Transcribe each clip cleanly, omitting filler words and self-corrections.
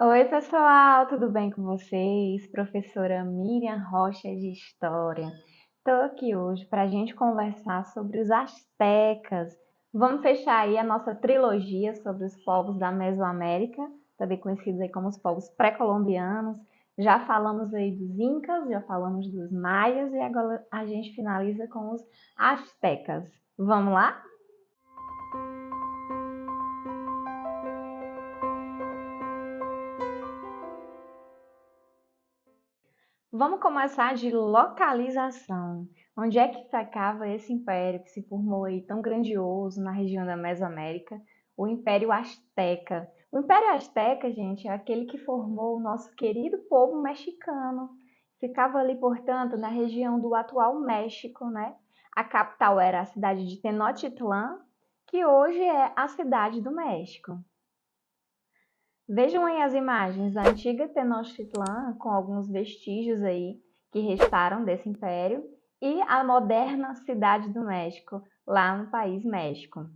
Oi, pessoal, tudo bem com vocês? Professora Miriam Rocha de História. Estou aqui hoje para a gente conversar sobre os astecas. Vamos fechar aí a nossa trilogia sobre os povos da Mesoamérica, também conhecidos aí como os povos pré-colombianos. Já falamos aí dos incas, já falamos dos maias e agora a gente finaliza com os astecas. Vamos lá? Vamos começar de localização. Onde é que ficava esse império que se formou aí tão grandioso na região da Mesoamérica? O Império Azteca. O Império Azteca, gente, é aquele que formou o nosso querido povo mexicano. Ficava ali, portanto, na região do atual México, né? A capital era a cidade de Tenochtitlan, que hoje é a cidade do México. Vejam aí as imagens da antiga Tenochtitlan, com alguns vestígios aí que restaram desse império, e a moderna cidade do México, lá no país México.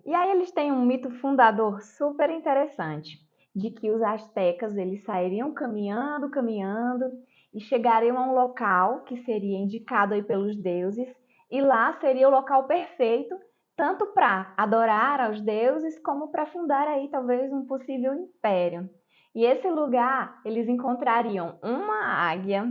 E aí eles têm um mito fundador super interessante, de que os astecas eles sairiam caminhando, caminhando e chegariam a um local que seria indicado aí pelos deuses, e lá seria o local perfeito tanto para adorar aos deuses como para fundar aí talvez um possível império. E esse lugar eles encontrariam uma águia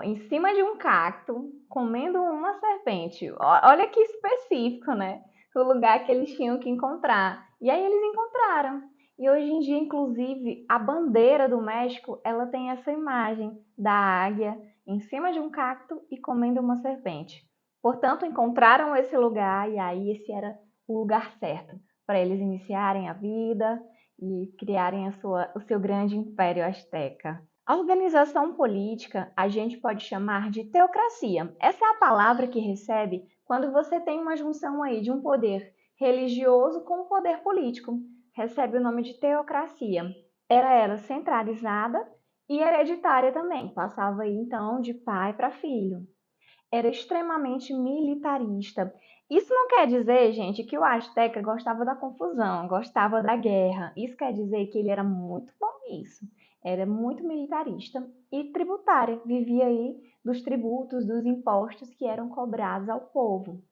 em cima de um cacto, comendo uma serpente. Olha que específico, né? O lugar que eles tinham que encontrar. E aí eles encontraram. E hoje em dia, inclusive, a bandeira do México, ela tem essa imagem da águia em cima de um cacto e comendo uma serpente. Portanto, encontraram esse lugar e aí esse era o lugar certo para eles iniciarem a vida e criarem o seu grande império asteca. A organização política a gente pode chamar de teocracia. Essa é a palavra que recebe quando você tem uma junção aí de um poder religioso com um poder político. Recebe o nome de teocracia. Era ela centralizada e hereditária também. Passava aí então de pai para filho. Era extremamente militarista. Isso não quer dizer, gente, que o Azteca gostava da confusão, gostava da guerra. Isso quer dizer que ele era muito bom nisso. Era muito militarista e tributária. Vivia aí dos tributos, dos impostos que eram cobrados ao povo.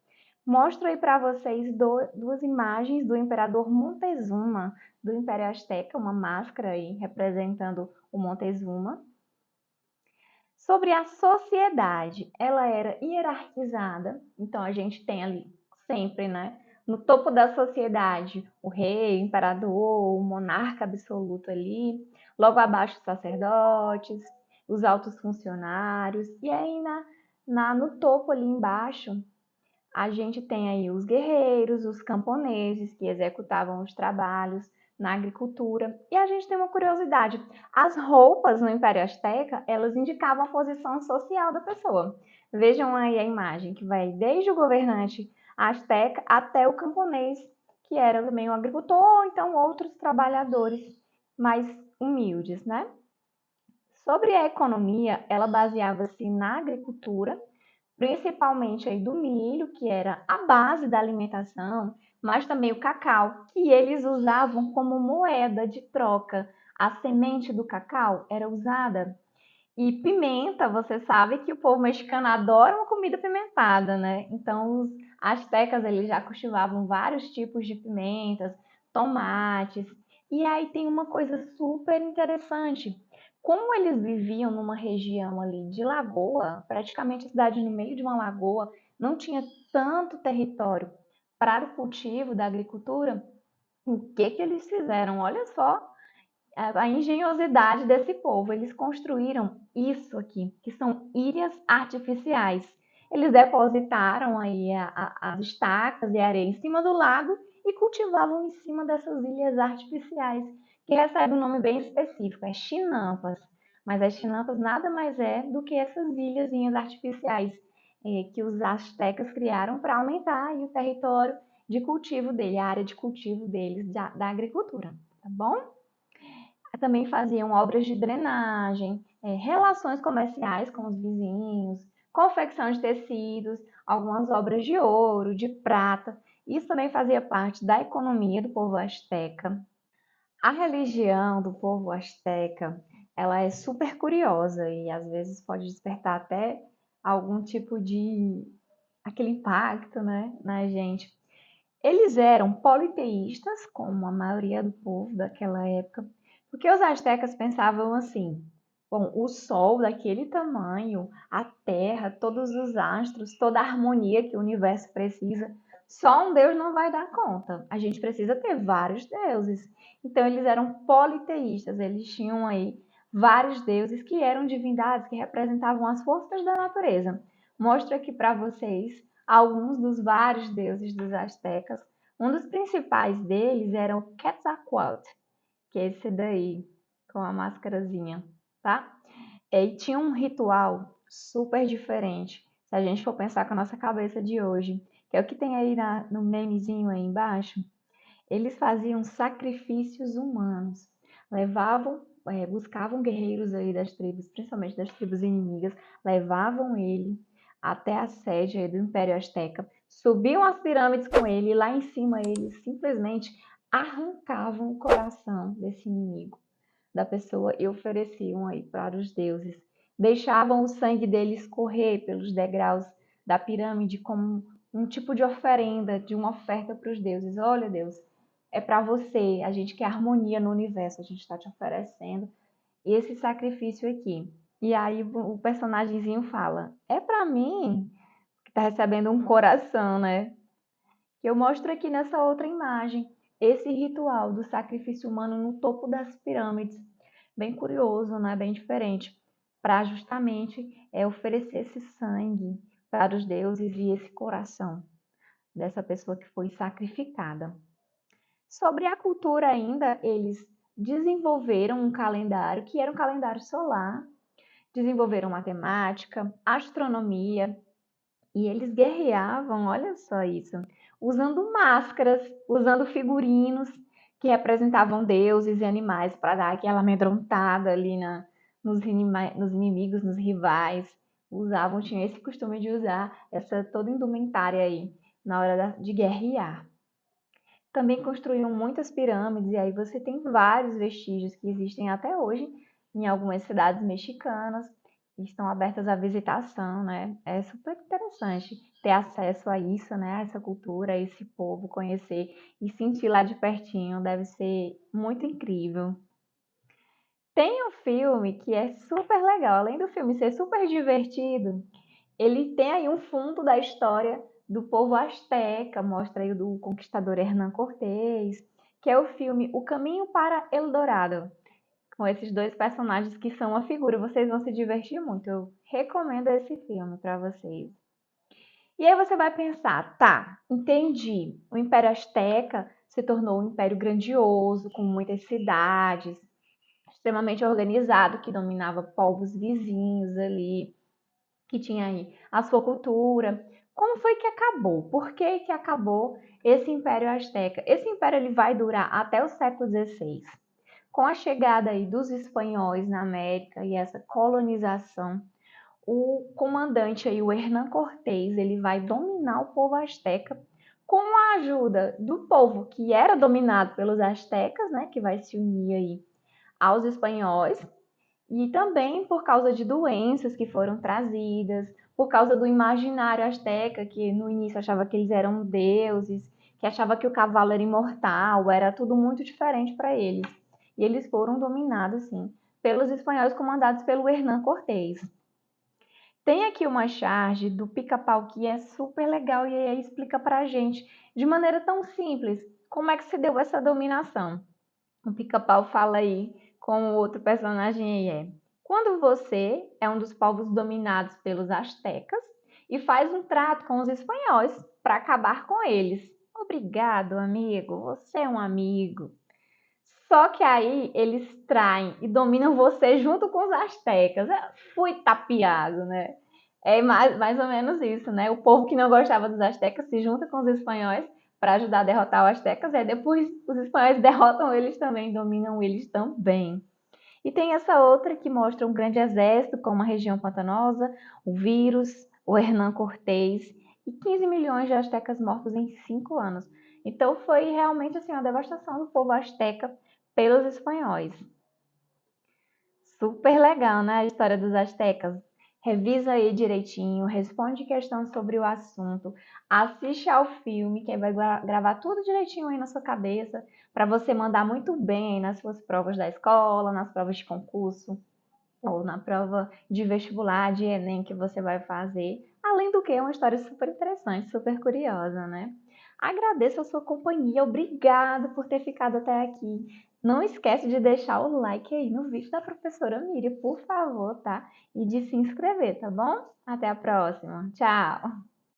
Mostro aí para vocês duas imagens do imperador Montezuma, do Império Azteca, uma máscara aí representando o Montezuma. Sobre a sociedade, ela era hierarquizada, então a gente tem ali sempre, né, no topo da sociedade, o rei, o imperador, o monarca absoluto ali, logo abaixo os sacerdotes, os altos funcionários, e aí no topo ali embaixo a gente tem aí os guerreiros, os camponeses que executavam os trabalhos na agricultura. E a gente tem uma curiosidade: as roupas no Império Azteca, elas indicavam a posição social da pessoa. Vejam aí a imagem que vai desde o governante azteca até o camponês, que era também um agricultor, ou então outros trabalhadores mais humildes, né? Sobre a economia, ela baseava-se na agricultura, principalmente aí do milho, que era a base da alimentação, mas também o cacau, que eles usavam como moeda de troca. A semente do cacau era usada. E pimenta, você sabe que o povo mexicano adora uma comida pimentada, né? Então, os astecas eles já cultivavam vários tipos de pimentas, tomates. E aí tem uma coisa super interessante. Como eles viviam numa região ali de lagoa, praticamente a cidade no meio de uma lagoa, não tinha tanto território para o cultivo da agricultura, o que que eles fizeram? Olha só a engenhosidade desse povo. Eles construíram isso aqui, que são ilhas artificiais. Eles depositaram aí as estacas e areia em cima do lago e cultivavam em cima dessas ilhas artificiais, que recebe um nome bem específico, é chinampas. Mas as chinampas nada mais é do que essas ilhazinhas artificiais que os astecas criaram para aumentar aí o território de cultivo dele, a área de cultivo deles da agricultura, tá bom? Também faziam obras de drenagem, relações comerciais com os vizinhos, confecção de tecidos, algumas obras de ouro, de prata. Isso também fazia parte da economia do povo asteca. A religião do povo asteca, ela é super curiosa e às vezes pode despertar até algum tipo de aquele impacto, né, na gente. Eles eram politeístas, como a maioria do povo daquela época, porque os astecas pensavam assim: bom, o sol daquele tamanho, a terra, todos os astros, toda a harmonia que o universo precisa, só um Deus não vai dar conta. A gente precisa ter vários deuses. Então eles eram politeístas, eles tinham aí vários deuses que eram divindades que representavam as forças da natureza. Mostra aqui para vocês alguns dos vários deuses dos astecas. Um dos principais deles era o Quetzalcoatl, que é esse daí, com a máscarazinha, tá? E tinha um ritual super diferente, se a gente for pensar com a nossa cabeça de hoje, que é o que tem aí no memezinho aí embaixo. Eles faziam sacrifícios humanos, levavam, buscavam guerreiros aí das tribos, principalmente das tribos inimigas, levavam ele até a sede aí do Império Azteca, subiam as pirâmides com ele e lá em cima eles simplesmente arrancavam o coração desse inimigo, da pessoa, e ofereciam aí para os deuses. Deixavam o sangue dele escorrer pelos degraus da pirâmide como um tipo de oferenda, de uma oferta para os deuses. Olha, Deus, é para você, a gente quer harmonia no universo, a gente está te oferecendo esse sacrifício aqui. E aí o personagemzinho fala: é para mim que está recebendo um coração, né? Que eu mostro aqui nessa outra imagem esse ritual do sacrifício humano no topo das pirâmides. Bem curioso, né? Bem diferente, para justamente oferecer esse sangue para os deuses e esse coração dessa pessoa que foi sacrificada. Sobre a cultura ainda, eles desenvolveram um calendário que era um calendário solar, desenvolveram matemática, astronomia, e eles guerreavam, olha só isso, usando máscaras, usando figurinos que representavam deuses e animais para dar aquela amedrontada ali nos inimigos, nos rivais. Usavam, tinham esse costume de usar essa toda indumentária aí na hora de guerrear. Também construíram muitas pirâmides, e aí você tem vários vestígios que existem até hoje em algumas cidades mexicanas, que estão abertas à visitação, né? É super interessante ter acesso a isso, né? A essa cultura, a esse povo, conhecer e sentir lá de pertinho, deve ser muito incrível. Tem um filme que é super legal, além do filme ser super divertido, ele tem aí um fundo da história do povo asteca, mostra aí do conquistador Hernán Cortés, que é o filme O Caminho para Eldorado, com esses dois personagens que são uma figura. Vocês vão se divertir muito. Eu recomendo esse filme para vocês. E aí você vai pensar, tá, entendi. O Império Azteca se tornou um império grandioso, com muitas cidades, extremamente organizado, que dominava povos vizinhos ali, que tinha aí a sua cultura. Como foi que acabou? Por que que acabou esse Império Azteca? Esse império ele vai durar até o século XVI. Com a chegada aí dos espanhóis na América e essa colonização, o comandante aí, o Hernán Cortés, ele vai dominar o povo asteca com a ajuda do povo que era dominado pelos astecas, né, que vai se unir aí aos espanhóis, e também por causa de doenças que foram trazidas, por causa do imaginário asteca, que no início achava que eles eram deuses, que achava que o cavalo era imortal, era tudo muito diferente para eles. E eles foram dominados, sim, pelos espanhóis comandados pelo Hernán Cortés. Tem aqui uma charge do Pica-Pau que é super legal e aí explica pra gente, de maneira tão simples, como é que se deu essa dominação. O Pica-Pau fala aí com o outro personagem aí quando você é um dos povos dominados pelos astecas e faz um trato com os espanhóis para acabar com eles. Obrigado, amigo, você é um amigo. Só que aí eles traem e dominam você junto com os astecas. Fui tapeado, né? É mais ou menos isso, né? O povo que não gostava dos astecas se junta com os espanhóis para ajudar a derrotar os astecas, e depois os espanhóis derrotam eles também, dominam eles também. E tem essa outra que mostra um grande exército com uma região pantanosa, o vírus, o Hernán Cortés e 15 milhões de astecas mortos em 5 anos. Então foi realmente assim uma devastação do povo asteca pelos espanhóis. Super legal, né? A história dos astecas. Revisa aí direitinho, responde questões sobre o assunto, assiste ao filme, que aí vai gravar tudo direitinho aí na sua cabeça, para você mandar muito bem aí nas suas provas da escola, nas provas de concurso, ou na prova de vestibular, de Enem que você vai fazer. Além do que, é uma história super interessante, super curiosa, né? Agradeço a sua companhia, obrigado por ter ficado até aqui. Não esquece de deixar o like aí no vídeo da professora Miriam, por favor, tá? E de se inscrever, tá bom? Até a próxima. Tchau!